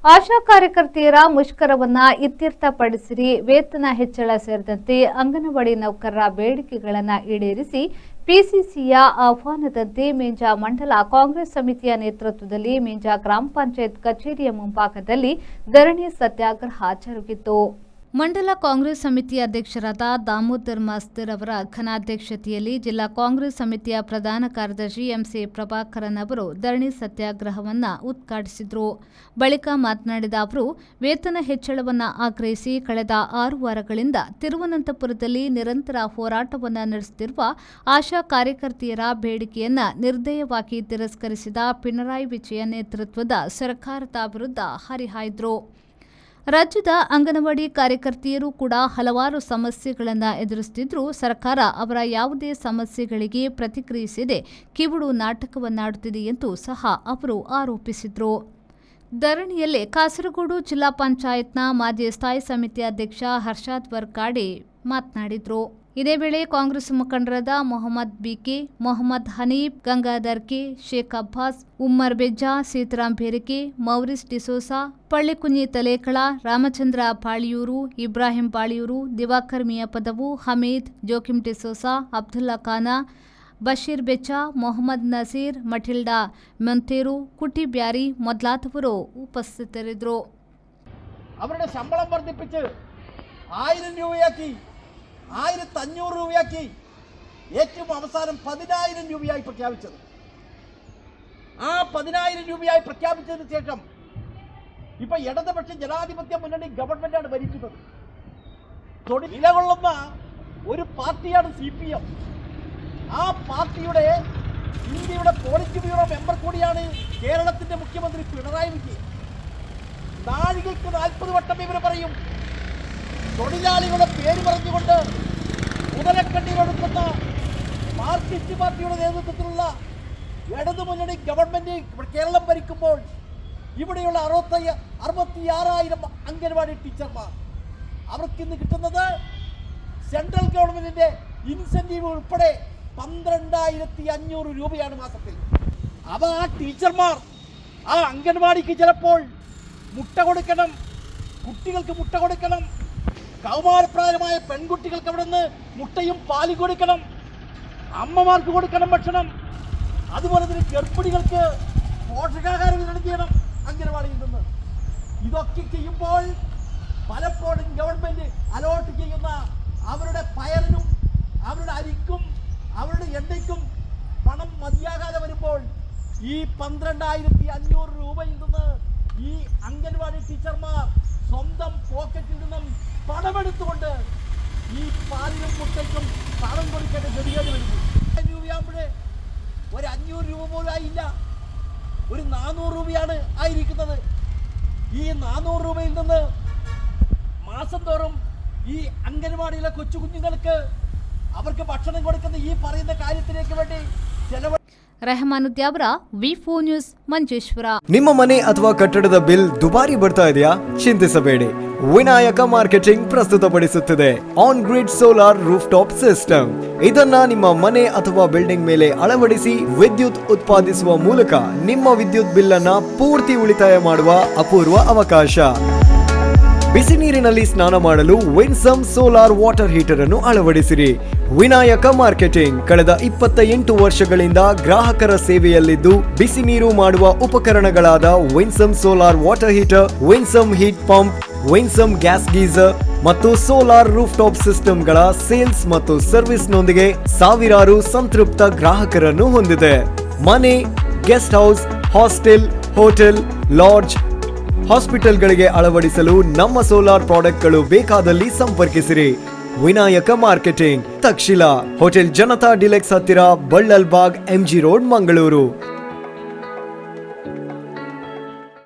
ಆಶಾ ಕಾರ್ಯಕರ್ತೆಯರ ಮುಷ್ಕರವನ್ನ ಇತ್ಯರ್ಥಪಡಿಸಿರಿ, ವೇತನ ಹೆಚ್ಚಳ ಸೇರಿದಂತೆ ಅಂಗನವಾಡಿ ನೌಕರರ ಬೇಡಿಕೆಗಳನ್ನು ಈಡೇರಿಸಿ ಪಿಸಿಸಿಯ ಆಹ್ವಾನದಂತೆ ಮೇಂಜಾ ಮಂಡಲ ಕಾಂಗ್ರೆಸ್ ಸಮಿತಿಯ ನೇತೃತ್ವದಲ್ಲಿ ಮೇಂಜಾ ಗ್ರಾಮ ಪಂಚಾಯತ್ ಕಚೇರಿಯ ಮುಂಭಾಗದಲ್ಲಿ ಧರಣಿ ಸತ್ಯಾಗ್ರಹ ಜರುಗಿತು. ಮಂಡಲ ಕಾಂಗ್ರೆಸ್ ಸಮಿತಿಯ ಅಧ್ಯಕ್ಷರಾದ ದಾಮೋದರ್ ಮಾಸ್ತರ್ ಅವರ ಘನಾಧ್ಯಕ್ಷತೆಯಲ್ಲಿ ಜಿಲ್ಲಾ ಕಾಂಗ್ರೆಸ್ ಸಮಿತಿಯ ಪ್ರಧಾನ ಕಾರ್ಯದರ್ಶಿ ಎಂಸಿ ಪ್ರಭಾಕರನ್ ಅವರು ಧರಣಿ ಸತ್ಯಾಗ್ರಹವನ್ನು ಉದ್ಘಾಟಿಸಿದರು. ಬಳಿಕ ಮಾತನಾಡಿದ ಅವರು, ವೇತನ ಹೆಚ್ಚಳವನ್ನು ಆಗ್ರಹಿಸಿ ಕಳೆದ 6 ವಾರಗಳಿಂದ ತಿರುವನಂತಪುರದಲ್ಲಿ ನಿರಂತರ ಹೋರಾಟವನ್ನು ನಡೆಸುತ್ತಿರುವ ಆಶಾ ಕಾರ್ಯಕರ್ತೆಯರ ಬೇಡಿಕೆಯನ್ನು ನಿರ್ದಯವಾಗಿ ತಿರಸ್ಕರಿಸಿದ ಪಿಣರಾಯಿ ವಿಜಯನ್ ನೇತೃತ್ವದ ಸರ್ಕಾರದ ವಿರುದ್ಧ ಹರಿಹಾಯ್ದರು. ರಾಜ್ಯದ ಅಂಗನವಾಡಿ ಕಾರ್ಯಕರ್ತೆಯರು ಕೂಡ ಹಲವಾರು ಸಮಸ್ಯೆಗಳನ್ನು ಎದುರಿಸುತ್ತಿದ್ದರೂ ಸರ್ಕಾರ ಅವರ ಯಾವುದೇ ಸಮಸ್ಯೆಗಳಿಗೆ ಪ್ರತಿಕ್ರಿಯಿಸದೆ ಕಿವುಡು ನಾಟಕವನ್ನಾಡುತ್ತಿದೆ ಎಂದು ಸಹ ಅವರು ಆರೋಪಿಸಿದರು. ಧರಣಿಯಲ್ಲಿ ಕಾಸರಗೋಡು ಜಿಲ್ಲಾ ಪಂಚಾಯತ್ನ ಮಾಜಿ ಸ್ಥಾಯಿ ಸಮಿತಿ ಅಧ್ಯಕ್ಷ ಹರ್ಷಾದ್ ವರ್ಕಾಡೆ ಮಾತನಾಡಿದರು. ಇದೇ ವೇಳೆ ಕಾಂಗ್ರೆಸ್ ಮುಖಂಡರಾದ Mohammed B K, Mohammed Hanif, Gangadhar K, Sheikh Abbas, Ummer Bejja, Sitaram Berike, Maurice D'Souza, Pallikunhi Talekala, Ramachandra Paliyur, Ibrahim Paliyur, Diwakar Miyapadavu, Hameed, Joachim D'Souza, Abdulla Khan, Basheer Becha, Mohammed Naseer, Mathilda Manteru, Kutty Beary ಮೊದಲಾದವರು ಉಪಸ್ಥಿತರಿದ್ದರು. അവരുടെ ശമ്പളം വർദ്ധിപ്പിച്ച് 1000 രൂപയാക്കി, 1500 രൂപയാക്കി, ഏറ്റവും അവസാനം 10000 രൂപയായി പ്രഖ്യാപിച്ചത്. ആ 10000 രൂപയായി പ്രഖ്യാപിച്ചതിന് ശേഷം ഇപ്പൊ ഇടതുപക്ഷ ജനാധിപത്യ മുന്നണി ഗവൺമെന്റാണ് ഭരിക്കുന്നത്. നിലകൊള്ളുന്ന ഒരു പാർട്ടിയാണ് CPM. ആ പാർട്ടിയുടെ ഇന്ത്യയുടെ പോളിറ്റ് ബ്യൂറോ മെമ്പർ കൂടിയാണ് കേരളത്തിന്റെ മുഖ്യമന്ത്രി പിണറായി വിജയൻ. നാഴികയ്ക്ക് 40 വട്ടം ഇവർ പറയും. തൊഴിലാളികളുടെ പേര് പറഞ്ഞുകൊണ്ട് മുതലക്കണ്ണീരൊടുക്കുന്ന മാർക്സിസ്റ്റ് പാർട്ടിയുടെ നേതൃത്വത്തിലുള്ള ഇടതുമുന്നണി ഗവൺമെന്റ് കേരളം ഭരിക്കുമ്പോൾ ഇവിടെയുള്ള 66,000 അംഗൻവാടി ടീച്ചർമാർ അവർക്കിന്ന് കിട്ടുന്നത് സെൻട്രൽ ഗവൺമെന്റിന്റെ ഇൻസെന്റീവ് ഉൾപ്പെടെ 12,500 രൂപയാണ് മാസത്തിൽ. അവ ആ ടീച്ചർമാർ ആ അംഗൻവാടിക്ക് ചിലപ്പോൾ മുട്ട കൊടുക്കണം, കുട്ടികൾക്ക് മുട്ട കൊടുക്കണം, കൗമാരപ്രായമായ പെൺകുട്ടികൾക്ക് അവിടെ നിന്ന് മുട്ടയും പാലും കൊടുക്കണം, അമ്മമാർക്ക് കൊടുക്കണം ഭക്ഷണം, അതുപോലെ തന്നെ ഗർഭിണികൾക്ക് പോഷകാഹാരം വിതരണം ചെയ്യണം അംഗനവാടിയിൽ നിന്ന്. ഇതൊക്കെ ചെയ്യുമ്പോൾ പലപ്പോഴും ഗവൺമെന്റ് അലോട്ട് ചെയ്യുന്ന അവരുടെ പയറിനും അവരുടെ അരിക്കും അവരുടെ എണ്ണയ്ക്കും പണം മതിയാകാതെ വരുമ്പോൾ ഈ 12,500 രൂപയിൽ നിന്ന് ഈ അംഗൻവാടി ടീച്ചർമാർ സ്വന്തം പോക്കറ്റിൽ നിന്നും പണമെടുത്തുകൊണ്ട് ഈ പാലിനും മുട്ടയ്ക്കും പണം കൊടുക്കേണ്ട ഗതികേട് വരുന്നു. രൂപയാകുമ്പോഴേ ഒരു 500 രൂപ പോലും ആയില്ല, ഒരു 400 രൂപയാണ് ആയിരിക്കുന്നത്. ഈ 400 രൂപയിൽ നിന്ന് മാസം തോറും ഈ അംഗൻവാടിയിലെ കൊച്ചു കുഞ്ഞുങ്ങൾക്ക് അവർക്ക് ഭക്ഷണം കൊടുക്കുന്ന ഈ പറയുന്ന കാര്യത്തിലേക്ക് വേണ്ടി ചെലവ്. ರೆಹಮಾನುದ್ಯಾವರ ವಿ4 ನ್ಯೂಸ್ ಮಂಜೇಶ್ವರ. ನಿಮ್ಮ ಮನೆ ಅಥವಾ ಕಟ್ಟಡದ ಬಿಲ್ ದುಬಾರಿ ಬರ್ತಾ ಇದೆಯಾ? ಚಿಂತಿಸಬೇಡಿ, ವಿನಾಯಕ ಮಾರ್ಕೆಟಿಂಗ್ ಪ್ರಸ್ತುತಪಡಿಸುತ್ತಿದೆ on grid solar roof top system. ಇದನ್ನ ನಿಮ್ಮ ಮನೆ ಅಥವಾ ಬಿಲ್ಡಿಂಗ್ ಮೇಲೆ ಅಳವಡಿಸಿ ವಿದ್ಯುತ್ ಉತ್ಪಾದಿಸುವ ಮೂಲಕ ನಿಮ್ಮ ವಿದ್ಯುತ್ ಬಿಲ್ ಅನ್ನ ಪೂರ್ತಿ ಉಳಿತಾಯ ಮಾಡುವ ಅಪೂರ್ವ ಅವಕಾಶ. ಬಿಸಿ ನೀರಿನಲ್ಲಿ ಸ್ನಾನ ಮಾಡಲು ವಿನ್ಸಮ್ ಸೋಲಾರ್ ವಾಟರ್ ಹೀಟರ್ ಅನ್ನು ಅಳವಡಿಸಿರಿ. ವಿನಾಯಕ ಮಾರ್ಕೆಟಿಂಗ್ ಕಳೆದ 28 ವರ್ಷಗಳಿಂದ ಗ್ರಾಹಕರ ಸೇವೆಯಲ್ಲಿದ್ದು ಬಿಸಿ ನೀರು ಮಾಡುವ ಉಪಕರಣಗಳಾದ Winsome solar water heater, Winsome heat pump, Winsome gas geyser ಮತ್ತು ಸೋಲಾರ್ ರೂಫ್ ಟಾಪ್ ಸಿಸ್ಟಮ್ಗಳ ಸೇಲ್ಸ್ ಮತ್ತು ಸರ್ವಿಸ್ ನೊಂದಿಗೆ ಸಾವಿರಾರು ಸಂತೃಪ್ತ ಗ್ರಾಹಕರನ್ನು ಹೊಂದಿದೆ. ಮನೆ, guest house, hostel, hotel, lodge, ಹಾಸ್ಪಿಟಲ್ಗಳಿಗೆ ಅಳವಡಿಸಲು ನಮ್ಮ ಸೋಲಾರ್ ಪ್ರಾಡಕ್ಟ್ಗಳು ಬೇಕಾದಲ್ಲಿ ಸಂಪರ್ಕಿಸಿರಿ. Vinayaka marketing, Takshila, hotel Janata deluxe ಹತ್ತಿರ, ಬಳ್ಳಲ್ಬಾಗ್, MG ರೋಡ್, ಮಂಗಳೂರು.